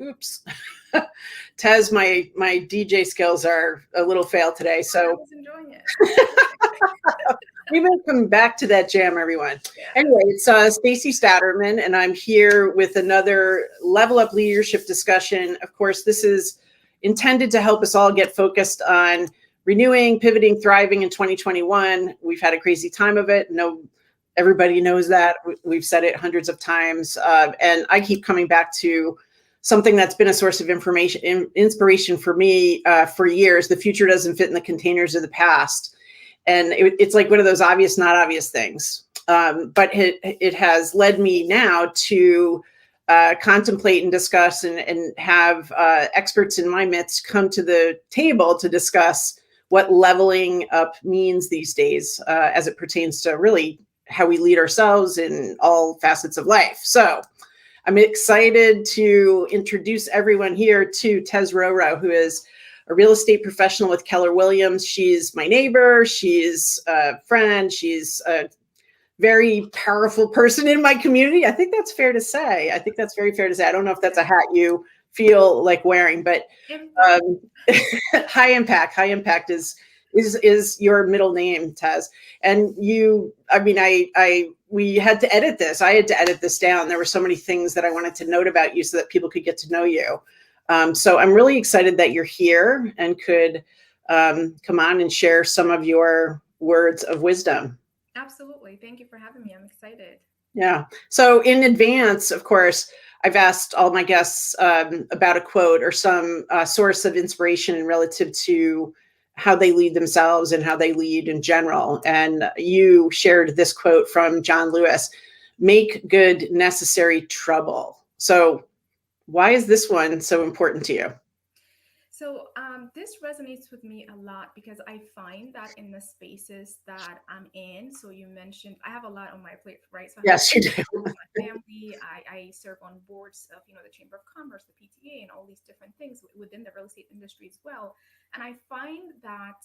Oops. Tez, my DJ skills are a little fail today, so I was enjoying it. we may come back to that jam, everyone. Yeah. Anyway, it's Stacey Staaterman, and I'm here with another Level Up Leadership discussion. Of course, this is intended to help us all get focused on renewing, pivoting, thriving in 2021. We've had a crazy time of it. No, everybody knows that. We've said it hundreds of times, and I keep coming back to something that's been a source of inspiration for me for years. The future doesn't fit in the containers of the past. And it's like one of those obvious, not obvious things. But it has led me now to contemplate and discuss and have experts in my midst come to the table to discuss what leveling up means these days as it pertains to really how we lead ourselves in all facets of life. So I'm excited to introduce everyone here to Tez Roro, who is a real estate professional with Keller Williams. She's my neighbor. She's a friend. She's a very powerful person in my community. I think that's fair to say. I think that's very fair to say. I don't know if that's a hat you feel like wearing, but high impact. High impact is your middle name, Tez. And you, I mean, we had to edit this. I had to edit this down. There were so many things that I wanted to note about you so that people could get to know you. So I'm really excited that you're here and could come on and share some of your words of wisdom. Absolutely. Thank you for having me. I'm excited. Yeah. So in advance, of course, I've asked all my guests about a quote or some source of inspiration relative to how they lead themselves and how they lead in general. And you shared this quote from John Lewis: "Make good necessary trouble." So why is this one so important to you? So this resonates with me a lot because I find that in the spaces that I'm in, so you mentioned I have a lot on my plate, right? So I Yes, you do. have my family. I serve on boards of, the Chamber of Commerce, the PTA, and all these different things within the real estate industry as well. And I find that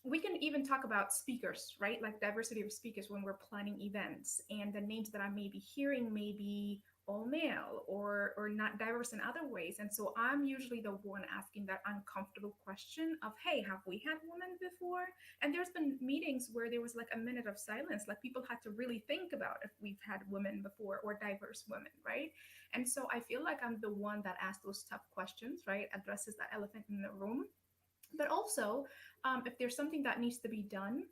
we can even talk about speakers, right? Like diversity of speakers when we're planning events, and the names that I may be hearing may be all male or not diverse in other ways. And so I'm usually the one asking that uncomfortable question of, hey, have we had women before? And there's been meetings where there was like a minute of silence, like people had to really think about if we've had women before or diverse women, right? And so I feel like I'm the one that asks those tough questions, right? Addresses that elephant in the room. But also, if there's something that needs to be done,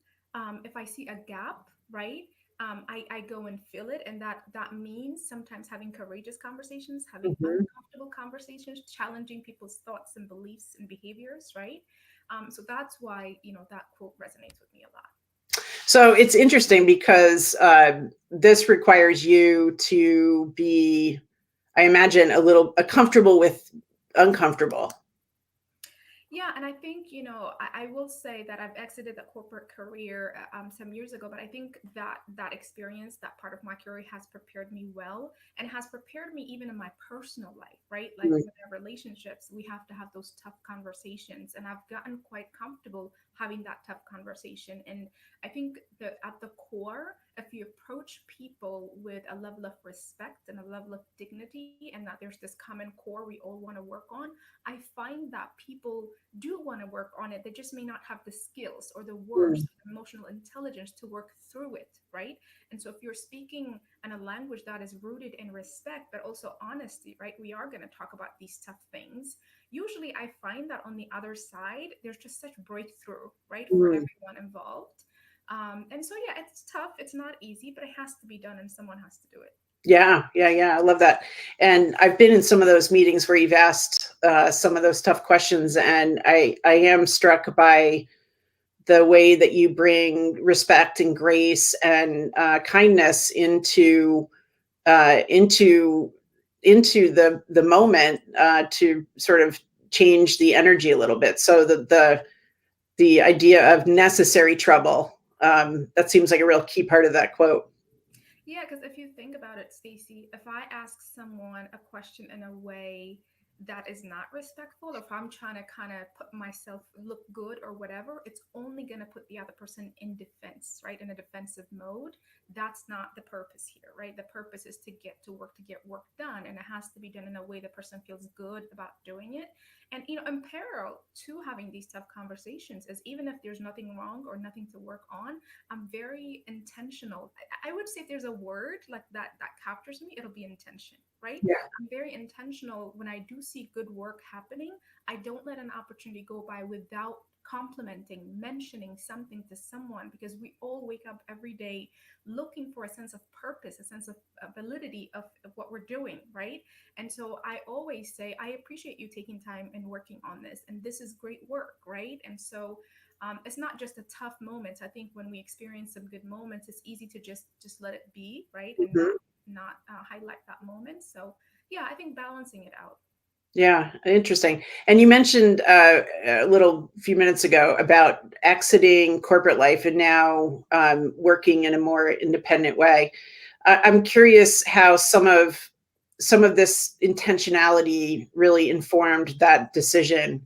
if I see a gap, right, I go and fill it. And that means sometimes having courageous conversations, having uncomfortable conversations, challenging people's thoughts and beliefs and behaviors, right? So that's why, that quote resonates with me a lot. So it's interesting because this requires you to be, I imagine, a comfortable with uncomfortable. Yeah, and I think, I will say that I've exited the corporate career some years ago, but I think that experience, that part of my career has prepared me well and has prepared me even in my personal life, right? Like with our relationships, we have to have those tough conversations, and I've gotten quite comfortable having that tough conversation. And I think that at the core, if you approach people with a level of respect and a level of dignity, and that there's this common core we all want to work on, I find that people do want to work on it. They just may not have the skills or the words, the emotional intelligence to work through it, right? And so if you're speaking in a language that is rooted in respect, but also honesty, right? We are going to talk about these tough things. Usually I find that on the other side, there's just such breakthrough, right? For everyone involved. And so, yeah, it's tough. It's not easy, but it has to be done and someone has to do it. Yeah. I love that. And I've been in some of those meetings where you've asked some of those tough questions, and I am struck by the way that you bring respect and grace and kindness into the moment to sort of change the energy a little bit. So the idea of necessary trouble, that seems like a real key part of that quote. Yeah, because if you think about it, Stacey, if I ask someone a question in a way that is not respectful, if I'm trying to kind of put myself look good or whatever, it's only going to put the other person in defense, right? In a defensive mode. That's not the purpose here, right? The purpose is to get to work, to get work done. And it has to be done in a way the person feels good about doing it. And, in parallel to having these tough conversations is, even if there's nothing wrong or nothing to work on, I'm very intentional. I would say if there's a word like that captures me, it'll be intention, right? Yeah. I'm very intentional when I do see good work happening. I don't let an opportunity go by without complimenting, mentioning something to someone, because we all wake up every day looking for a sense of purpose, a sense of validity of what we're doing, right? And so I always say, I appreciate you taking time and working on this, and this is great work, right? And so it's not just a tough moment. I think when we experience some good moments, it's easy to just let it be, right, and Mhm. not highlight that moment. So yeah, I think balancing it out. Yeah, interesting. And you mentioned a little few minutes ago about exiting corporate life and now working in a more independent way. I'm curious how some of this intentionality really informed that decision.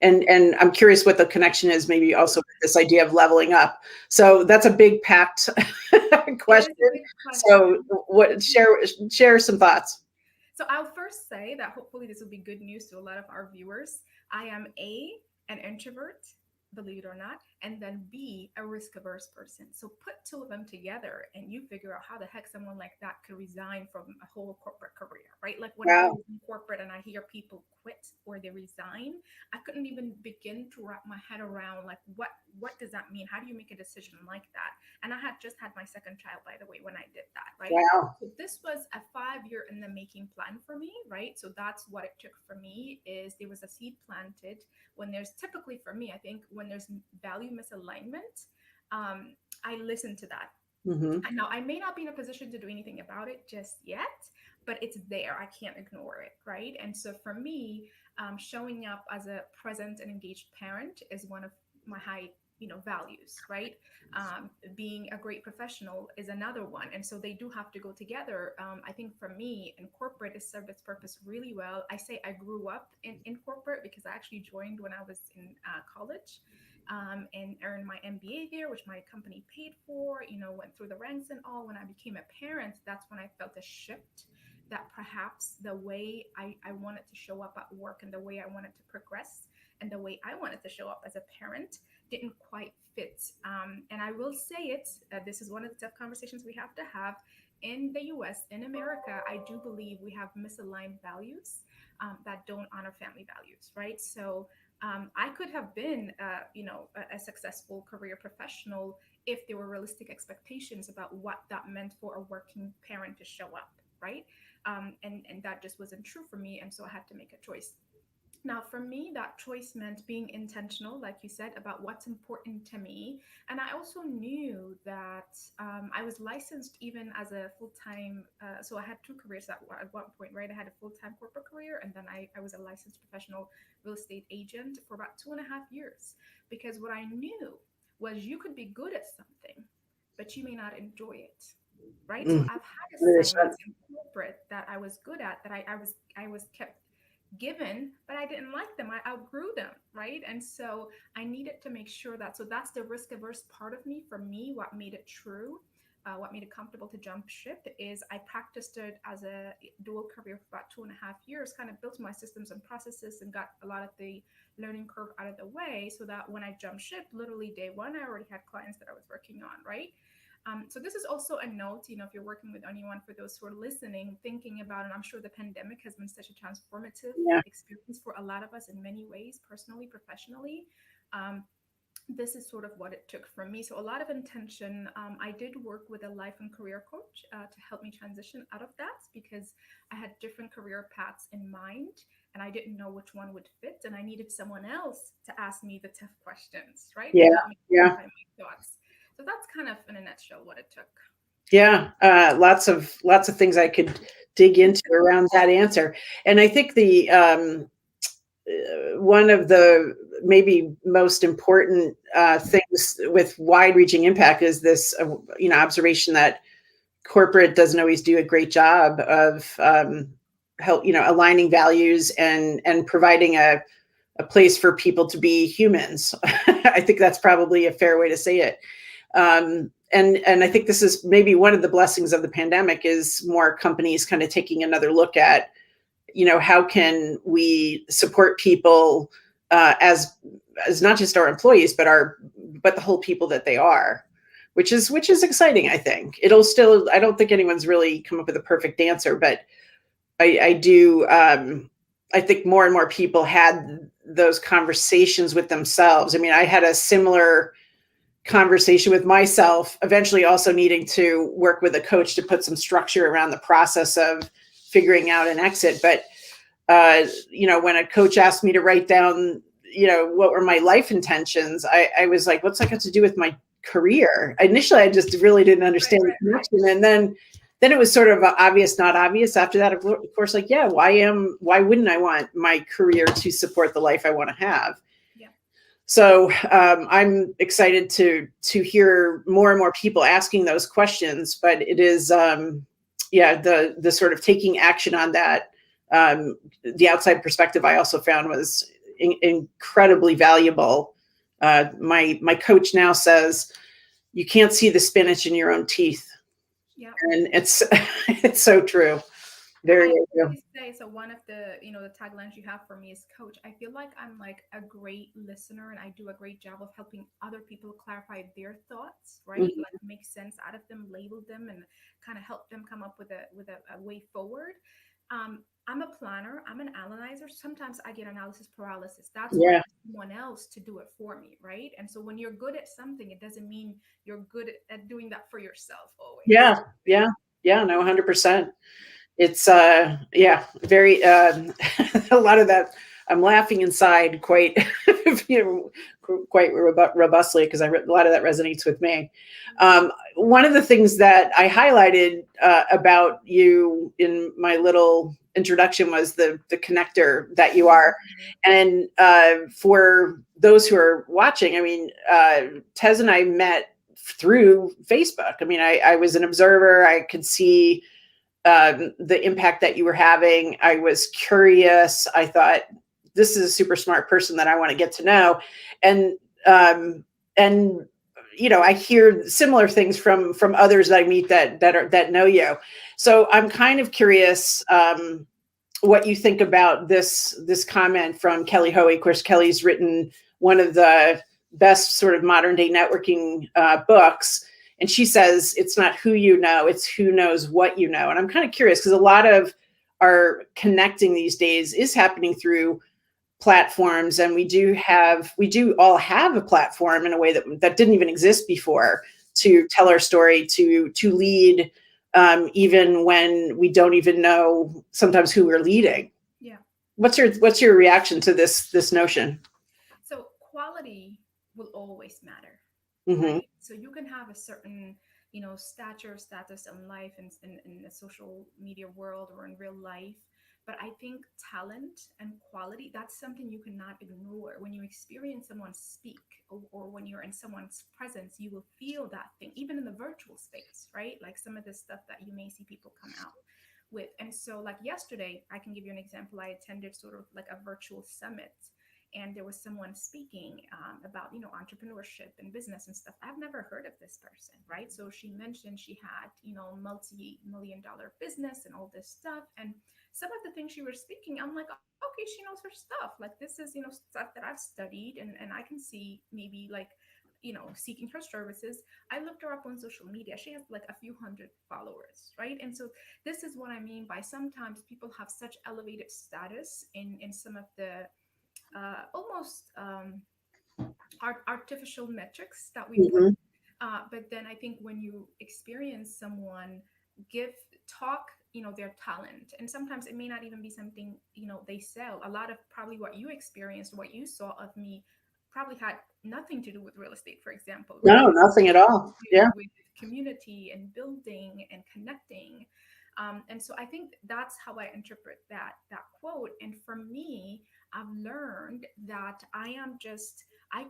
And I'm curious what the connection is, maybe also with this idea of leveling up. So that's a big packed It question. is a big So question. what share some thoughts. So I'll first say that hopefully this will be good news to a lot of our viewers. I am an introvert, believe it or not, and then B, a risk averse person. So put two of them together and you figure out how the heck someone like that could resign from a whole corporate career, right? Like when I Wow. was in corporate and I hear people quit or they resign, I couldn't even begin to wrap my head around like what does that mean? How do you make a decision like that? And I had just had my second child, by the way, when I did that, right? Wow. So this was a 5 year in the making plan for me, right? So that's what it took for me, is there was a seed planted. When there's typically, for me, I think when there's value misalignment, I listen to that. Hmm. And now I may not be in a position to do anything about it just yet, but it's there. I can't ignore it, right? And so for me, showing up as a present and engaged parent is one of my high, values, right? Being a great professional is another one, and so they do have to go together. I think for me, in corporate, it served its purpose really well. I say I grew up in corporate because I actually joined when I was in college, and earned my MBA there, which my company paid for, went through the ranks and all. When I became a parent, that's when I felt a shift, that perhaps the way I wanted to show up at work and the way I wanted to progress and the way I wanted to show up as a parent didn't quite fit. And I will say it, this is one of the tough conversations we have to have. In the US, in America, I do believe we have misaligned values that don't honor family values, right? So I could have been, a successful career professional if there were realistic expectations about what that meant for a working parent to show up, right? And that just wasn't true for me, and so I had to make a choice. Now, for me, that choice meant being intentional, like you said, about what's important to me. And I also knew that I was licensed even as a full time. So I had two careers at one point, right? I had a full time corporate career, and then I was a licensed professional real estate agent for about 2.5 years. Because what I knew was you could be good at something, but you may not enjoy it. Right. So Mm. I've had assignments Understood. in corporate that I was good at, that I was kept given, but I didn't like them. I outgrew them, right? And so I needed to make sure that, so that's the risk averse part of me. For me, what made it true, what made it comfortable to jump ship is I practiced it as a dual career for about 2.5 years, kind of built my systems and processes and got a lot of the learning curve out of the way so that when I jumped ship, literally day one, I already had clients that I was working on, right? So this is also a note, if you're working with anyone, for those who are listening, thinking about, and I'm sure the pandemic has been such a transformative Yeah. experience for a lot of us in many ways, personally, professionally. Um, this is sort of what it took from me. So a lot of intention. I did work with a life and career coach to help me transition out of that, because I had different career paths in mind and I didn't know which one would fit. And I needed someone else to ask me the tough questions, right? To Yeah. help me Yeah. clarify my thoughts. So that's kind of in a nutshell what it took. Yeah. Lots of things I could dig into around that answer. And I think the one of the maybe most important things with wide-reaching impact is this, observation that corporate doesn't always do a great job of help, aligning values and providing a place for people to be humans. I think that's probably a fair way to say it. And I think this is maybe one of the blessings of the pandemic is more companies kind of taking another look at, how can we support people as not just our employees, but the whole people that they are, which is exciting. I think it'll still. I don't think anyone's really come up with a perfect answer, but I do. I think more and more people had those conversations with themselves. I mean, I had a similar conversation with myself, eventually also needing to work with a coach to put some structure around the process of figuring out an exit. But, when a coach asked me to write down, what were my life intentions, I was like, what's that got to do with my career? Initially, I just really didn't understand the connection. And then it was sort of obvious, not obvious after that, of course, like, yeah, why wouldn't I want my career to support the life I want to have? So I'm excited to hear more and more people asking those questions, but it is, the sort of taking action on that. The outside perspective I also found was incredibly valuable. My coach now says, you can't see the spinach in your own teeth. Yeah. And it's so true. Very I say, so one of the the taglines you have for me is coach. I feel like I'm like a great listener and I do a great job of helping other people clarify their thoughts, right? Mm-hmm. Like make sense out of them, label them, and kind of help them come up with a way forward. I'm a planner, I'm an analyzer. Sometimes I get analysis paralysis. That's why someone else to do it for me, right? And so when you're good at something, it doesn't mean you're good at doing that for yourself always. Yeah, no, 100%. It's very a lot of that. I'm laughing inside quite quite robustly because a lot of that resonates with me. One of the things that I highlighted about you in my little introduction was the connector that you are. And for those who are watching, I mean, Tez and I met through Facebook. I mean, I was an observer. I could see the impact that you were having. I was curious. I thought, this is a super smart person that I want to get to know. And I hear similar things from others that I meet that know you. So I'm kind of curious what you think about this comment from Kelly Hoey. Of course, Kelly's written one of the best sort of modern day networking books. And she says, it's not who you know, it's who knows what you know. And I'm kind of curious because a lot of our connecting these days is happening through platforms. And we do all have a platform in a way that didn't even exist before to tell our story, to lead, even when we don't even know sometimes who we're leading. Yeah. What's your reaction to this notion? So quality will always matter. Mm-hmm. Right? So you can have a certain, status in life and in the social media world or in real life. But I think talent and quality, that's something you cannot ignore. When you experience someone speak or when you're in someone's presence, you will feel that thing, even in the virtual space, right? Like some of the stuff that you may see people come out with. And so like yesterday, I can give you an example. I attended sort of like a virtual summit. And there was someone speaking about, entrepreneurship and business and stuff. I've never heard of this person, right? So she mentioned she had, multi-million-dollar business and all this stuff. And some of the things she was speaking, I'm like, okay, she knows her stuff. Like this is, stuff that I've studied and I can see maybe like, seeking her services. I looked her up on social media. She has like a few hundred followers, right? And so this is what I mean by sometimes people have such elevated status in some of the almost artificial metrics that we put. But then I think when you experience someone talk, their talent, and sometimes it may not even be something, they sell. A lot of probably what you experienced, what you saw of me probably had nothing to do with real estate, for example. Right? No, nothing at all. Yeah. With community and building and connecting. And so I think that's how I interpret that quote. And for me, I've learned that I am just, I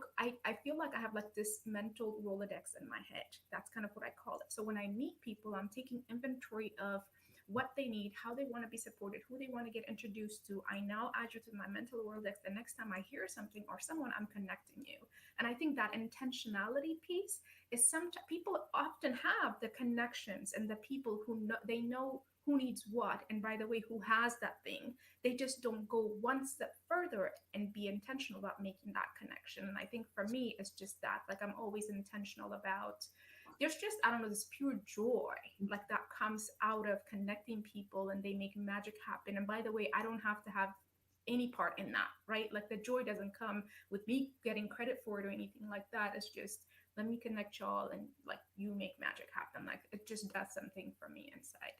feel like I have like this mental Rolodex in my head. That's kind of what I call it. So when I meet people, I'm taking inventory of what they need, how they want to be supported, who they want to get introduced to. I now add you to my mental Rolodex. The next time I hear something or someone, I'm connecting you. And I think that intentionality piece is some people often have the connections and the people who know, they know who needs what, and by the way, who has that thing. They just don't go one step further and be intentional about making that connection. And I think for me, it's just that, like, I'm always intentional about, there's just, I don't know, this pure joy like that comes out of connecting people, and they make magic happen. And by the way, I don't have to have any part in that, right? Like the joy doesn't come with me getting credit for it or anything like that. It's just, let me connect y'all, and like you make magic happen. Like it just does something for me inside.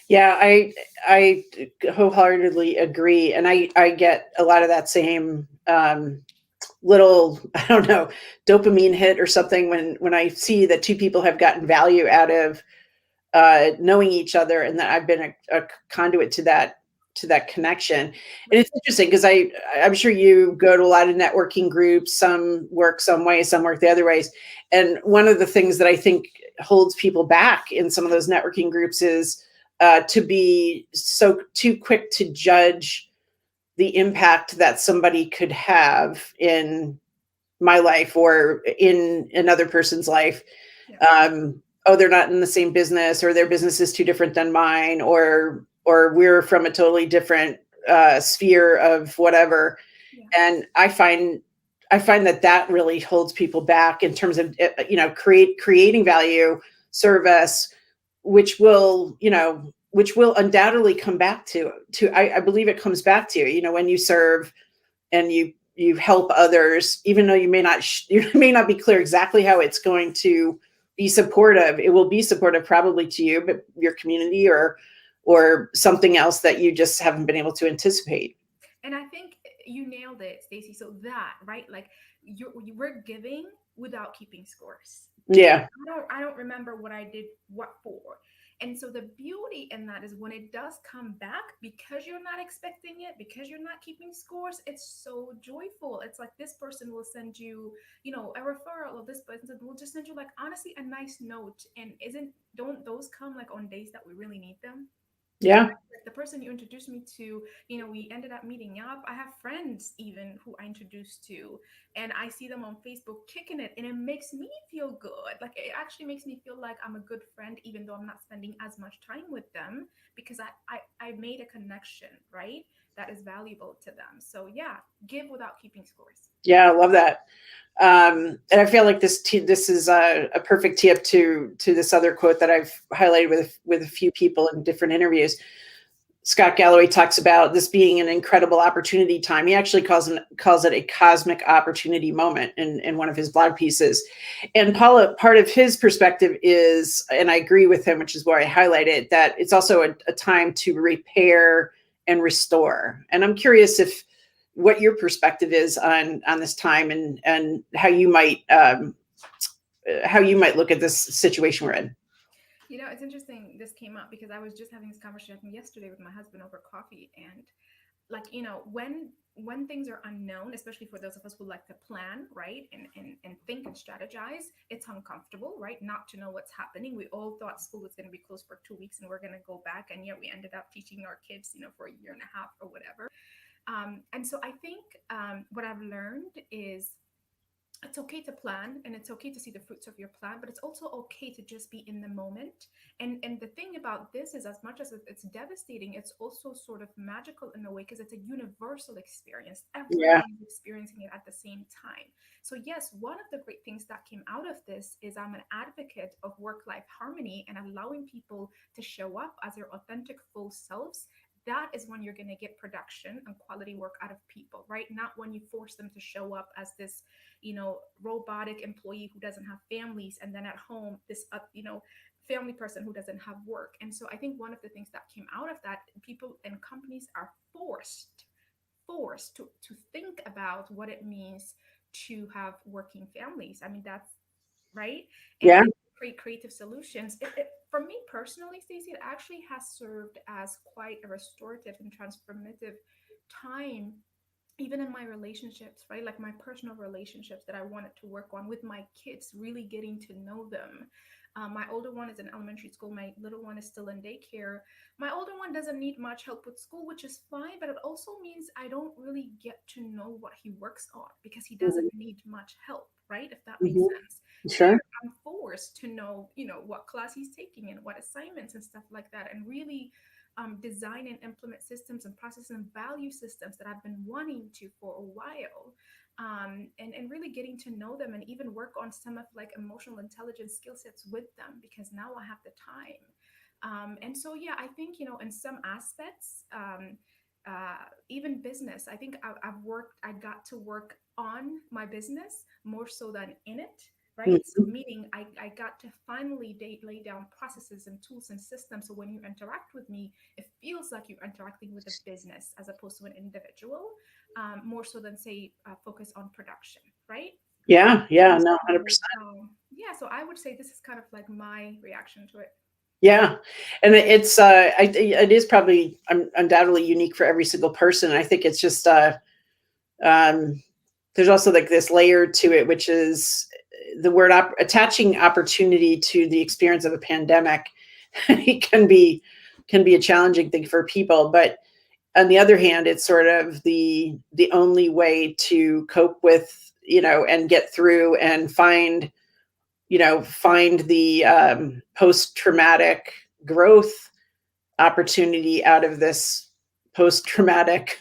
Yeah, I wholeheartedly agree, and I get a lot of that same little, I don't know, dopamine hit or something when I see that two people have gotten value out of knowing each other, and that I've been a conduit to that connection. And it's interesting because I'm sure you go to a lot of networking groups. Some work some way, some work the other ways. And one of the things that I think holds people back in some of those networking groups is to be so too quick to judge the impact that somebody could have in my life or in another person's life. Yeah. Oh, they're not in the same business, or their business is too different than mine, or we're from a totally different sphere of whatever. Yeah. And I find that that really holds people back in terms of creating value, service, which will which will undoubtedly come back to I believe it comes back to when you serve and you help others, even though you may not you may not be clear exactly how it's going to be supportive. It will be supportive probably to you, but your community or something else that you just haven't been able to anticipate. And I think you nailed it, Stacey. So that, right? Like you were giving without keeping scores. Yeah. I don't remember what I did what for. And so the beauty in that is when it does come back, because you're not expecting it, because you're not keeping scores, it's so joyful. It's like this person will send you, a referral, or this person will just send you, like, honestly, a nice note. And don't those come like on days that we really need them? Yeah. The person you introduced me to, we ended up meeting up. I have friends even who I introduced to, and I see them on Facebook kicking it, and it makes me feel good. Like it actually makes me feel like I'm a good friend, even though I'm not spending as much time with them, because I made a connection, right? That is valuable to them. So yeah, give without keeping scores. Yeah, I love that. And I feel like this is a perfect tee up to this other quote that I've highlighted with a few people in different interviews. Scott Galloway talks about this being an incredible opportunity time. He actually calls it a cosmic opportunity moment in one of his blog pieces. And Paula, part of his perspective is, and I agree with him, which is why I highlighted that it's also a time to repair and restore. And I'm curious if what your perspective is on this time and how you might look at this situation we're in. It's interesting this came up because I was just having this conversation yesterday with my husband over coffee, and like, when things are unknown, especially for those of us who like to plan, right, and think and strategize, it's uncomfortable, right, not to know what's happening. We all thought school was going to be closed for 2 weeks and we're going to go back, and yet we ended up teaching our kids, for a year and a half or whatever. And so I think what I've learned is it's okay to plan, and it's okay to see the fruits of your plan, but it's also okay to just be in the moment. And the thing about this is, as much as it's devastating, it's also sort of magical in a way, because it's a universal experience. Yeah. Everyone is experiencing it at the same time. So yes, one of the great things that came out of this is I'm an advocate of work-life harmony and allowing people to show up as their authentic full selves. That is when you're going to get production and quality work out of people, right? Not when you force them to show up as this, robotic employee who doesn't have families, and then at home, this, family person who doesn't have work. And so I think one of the things that came out of that, people and companies are forced to think about what it means to have working families. I mean, that's right. Yeah. And create creative solutions. For me personally, Stacey, it actually has served as quite a restorative and transformative time, even in my relationships, right? Like my personal relationships that I wanted to work on with my kids, really getting to know them. My older one is in elementary school. My little one is still in daycare. My older one doesn't need much help with school, which is fine, but it also means I don't really get to know what he works on because he doesn't Mhm. need much help, right? If that makes Mhm. sense. Here, Sure. I'm forced to know, what class he's taking and what assignments and stuff like that, and really design and implement systems and process and value systems that I've been wanting to for a while. And really getting to know them and even work on some of like emotional intelligence skill sets with them because now I have the time. And so, yeah, I think, in some aspects, even business, I think I got to work on my business more so than in it. Right. So, Mhm. meaning I got to finally lay down processes and tools and systems. So, when you interact with me, it feels like you're interacting with a business as opposed to an individual, more so than, say, focus on production. Right. Yeah, yeah, And no, so, 100%. yeah, so I would say this is kind of like my reaction to it. Yeah, and it is probably undoubtedly unique for every single person. I think it's just um, there's also like this layer to it, which is the word attaching opportunity to the experience of a pandemic. It can be a challenging thing for people, but on the other hand, it's sort of the only way to cope with, and get through and find the post traumatic growth opportunity out of this post traumatic,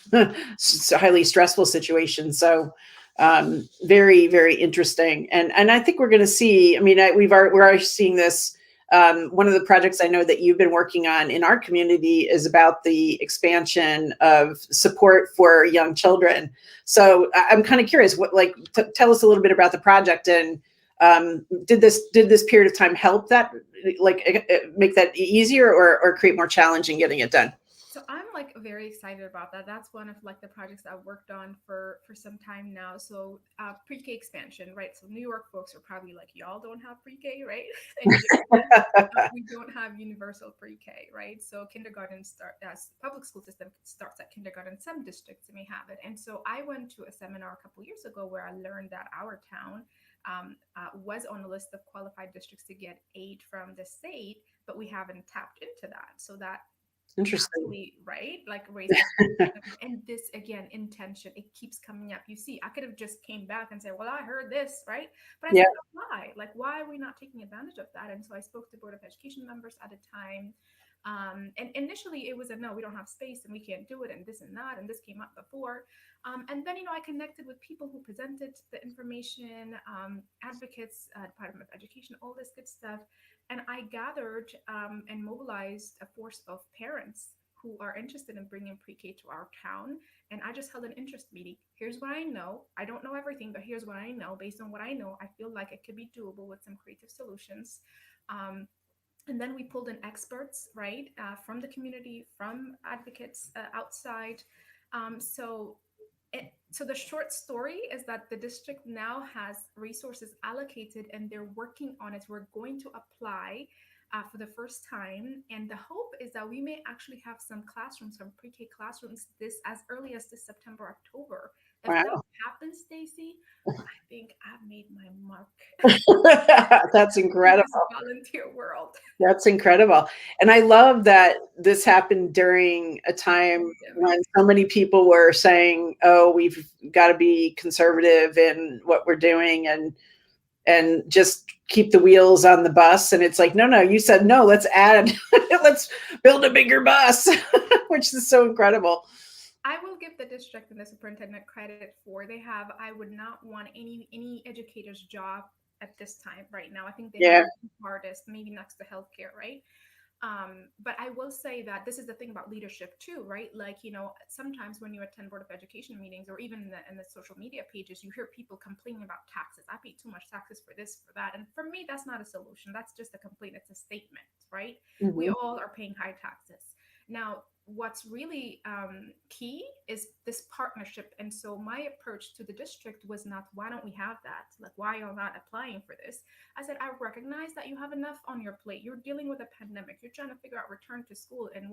highly stressful situation. So, very, very interesting. And I think we're going to see, I mean, we're already seeing this. One of the projects I know that you've been working on in our community is about the expansion of support for young children. So I'm kind of curious, tell us a little bit about the project, and did this period of time help that, make that easier, or create more challenging getting it done? So I'm like very excited about that. That's one of like the projects I've worked on for some time now. So pre-K expansion, right? So New York folks are probably like, y'all don't have pre-K, right? In Jersey, we don't have universal pre-K, right? So kindergarten as public school system starts at kindergarten. Some districts may have it. And so I went to a seminar a couple years ago where I learned that our town was on a list of qualified districts to get aid from the state, but we haven't tapped into that. So that Interesting. actually, right, like raises, and this again, intention, it keeps coming up. You see, I could have just came back and said, well, I heard this, right? But I Yeah. said, "But why, like, why are we not taking advantage of that?" And so I spoke to board of education members at a time, and initially it was a no, we don't have space and we can't do it and this and that, and this came up before, and then I connected with people who presented the information, advocates, Department of Education, all this good stuff, and I gathered and mobilized a force of parents who are interested in bringing pre-K to our town. And I just held an interest meeting. Here's what I know. I don't know everything, but here's what I know. Based on what I know, I feel like it could be doable with some creative solutions. Um, and then we pulled in experts, right, from the community, from advocates outside. So the short story is that the district now has resources allocated and they're working on it. We're going to apply for the first time, and the hope is that we may actually have some classrooms, some pre-K classrooms, this as early as this September, October. If that Wow. happens, Stacey, I think I've made my mark That's in incredible. this volunteer world. That's incredible. And I love that this happened during a time Pandemic. when so many people were saying, "Oh, we've got to be conservative in what we're doing, and just keep the wheels on the bus." And it's like, no, no, you said no, let's add, let's build a bigger bus, which is so incredible. I will give the district and the superintendent credit for they have. I would not want any educator's job at this time right now. I think they have Yeah. it the hardest, maybe next to healthcare, right? But I will say that this is the thing about leadership too, right? Like, sometimes when you attend board of education meetings or even in the social media pages, you hear people complaining about taxes. I pay too much taxes for this, for that. And for me, that's not a solution. That's just a complaint. It's a statement, right? We Mhm. all are paying high taxes. Now, what's really key is this partnership. And so my approach to the district was not, why don't we have that? Like, why are you not applying for this? I said, I recognize that you have enough on your plate. You're dealing with a pandemic. You're trying to figure out return to school and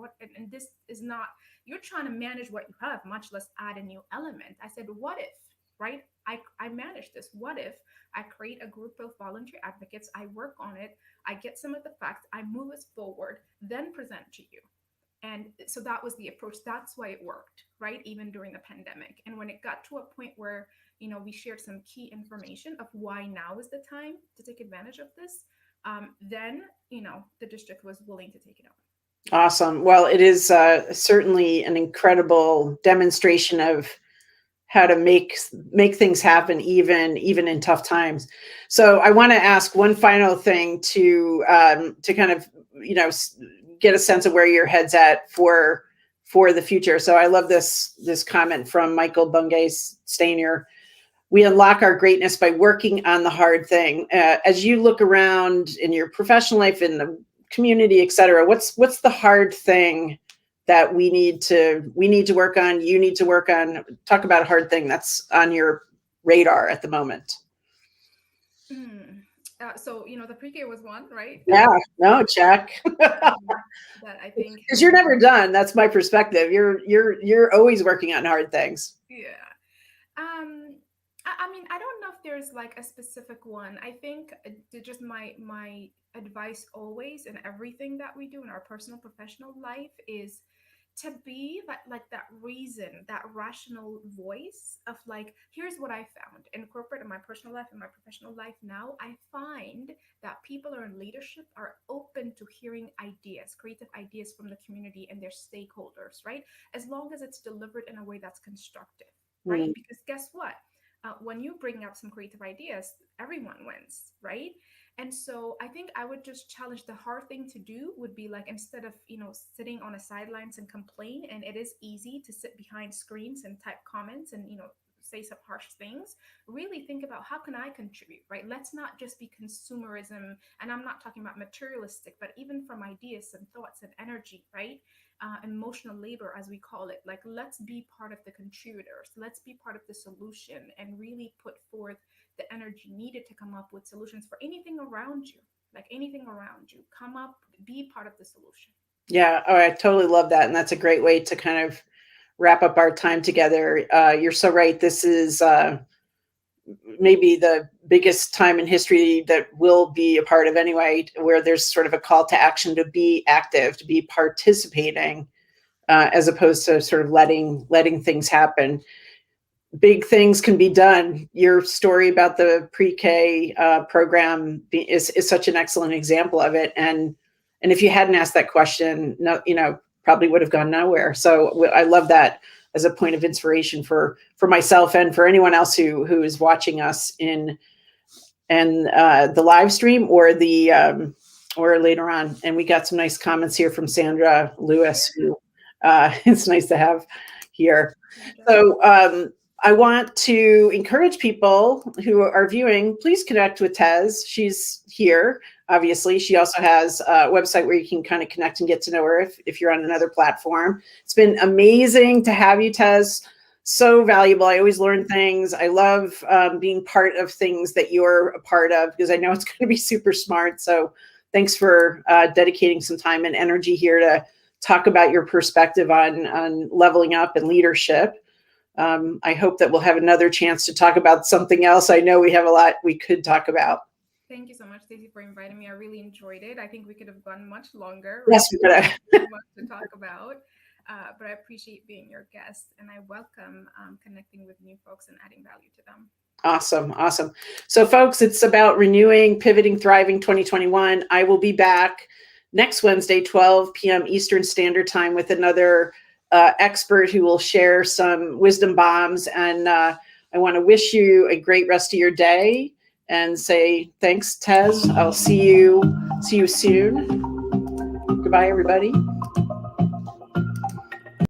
this is not, you're trying to manage what you have, much less add a new element. I said, what if? right? I manage this. What if I create a group of volunteer advocates, I work on it, I get some of the facts, I move us forward, then present to you. And so that was the approach. That's why it worked, right? Even during the pandemic. And when it got to a point where, we shared some key information of why now is the time to take advantage of this, then, the district was willing to take it on. Awesome. Well, it is certainly an incredible demonstration of how to make things happen, even in tough times. So I want to ask one final thing to kind of get a sense of where your head's at for the future. So I love this comment from Michael Bungay Stainer. We unlock our greatness by working on the hard thing. As you look around in your professional life, in the community, et cetera, what's the hard thing that we need to work on, you need to work on? Talk about a hard thing that's on your radar at the moment. So, the pre-K was one, right? Yeah, no, check. That I think, because you're never done. That's my perspective. You're always working on hard things. Yeah. I mean, I don't know if there's like a specific one. I think just my advice always in everything that we do in our personal professional life is to be that reason, that rational voice of like, here's what I found in corporate, in my personal life, in my professional life now. I find that people are in leadership are open to hearing ideas, creative ideas from the community and their stakeholders, right? As long as it's delivered in a way that's constructive, right? Because guess what? When you bring up some creative ideas, everyone wins, right? And so I think I would just challenge, the hard thing to do would be like, instead of, sitting on the sidelines and complain, and it is easy to sit behind screens and type comments and, say some harsh things, really think about how can I contribute, right? Let's not just be consumerism. And I'm not talking about materialistic, but even from ideas and thoughts and energy, right? Emotional labor, as we call it. Like, let's be part of the contributors. Let's be part of the solution and really put forth the energy needed to come up with solutions for anything around you. Like anything around you, come up, be part of the solution. Yeah. Oh, I totally love that. And that's a great way to kind of wrap up our time together. You're so right. This is maybe the biggest time in history that we'll be a part of anyway, where there's sort of a call to action to be active, to be participating, as opposed to sort of letting things happen. Big things can be done. Your story about the pre-K program is such an excellent example of it. And if you hadn't asked that question, no, probably would have gone nowhere. So I love that as a point of inspiration for myself and for anyone else who is watching us in the live stream or the or later on. And we got some nice comments here from Sandra Lewis, who it's nice to have here. So I want to encourage people who are viewing, please connect with Tez. She's here. Obviously, she also has a website where you can kind of connect and get to know her if you're on another platform. It's been amazing to have you, Tez. So valuable. I always learn things. I love being part of things that you're a part of, because I know it's going to be super smart. So thanks for dedicating some time and energy here to talk about your perspective on leveling up and leadership. I hope that we'll have another chance to talk about something else. I know we have a lot we could talk about. Thank you so much, Stacey, for inviting me. I really enjoyed it. I think we could have gone much longer. Yes, we could have. Much to talk about, but I appreciate being your guest, and I welcome connecting with new folks and adding value to them. Awesome. So, folks, it's about renewing, pivoting, thriving 2021. I will be back next Wednesday, 12 p.m. Eastern Standard Time, with another expert who will share some wisdom bombs. And I want to wish you a great rest of your day and say thanks, Tez. I'll see you soon. Goodbye, everybody.